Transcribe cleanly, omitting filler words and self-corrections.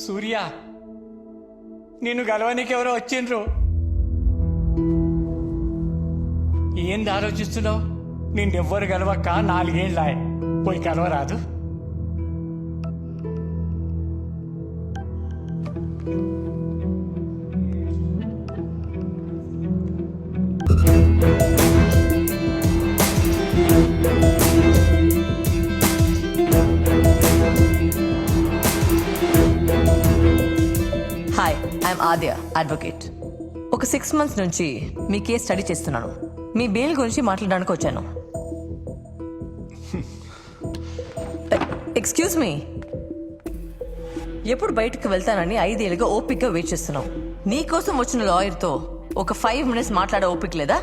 సూర్య, నిన్ను గెలవనికి ఎవరో వచ్చిండ్రు. ఏంది ఆలోచిస్తున్నావు? నిన్నెవ్వరు గెలవక్క 4 ఏళ్ళాయ. పోయి కలవరాదు. Hi, I'm Aadya, advocate. ఒక 6 months నుంచి మీ కేసు స్టడీ చేస్తున్నాను. మీ బెయిల్ గురించి మాట్లాడడానికి వచ్చాను. ఎక్స్క్యూజ్ మీ, ఎప్పుడు బయటకు వెళ్తానని 5 ఏళ్ళుగా ఓపిక్గా వెయిట్ చేస్తున్నావు. నీ కోసం వచ్చిన లాయర్తో ఒక 5 minutes మాట్లాడే ఓపిక లేదా?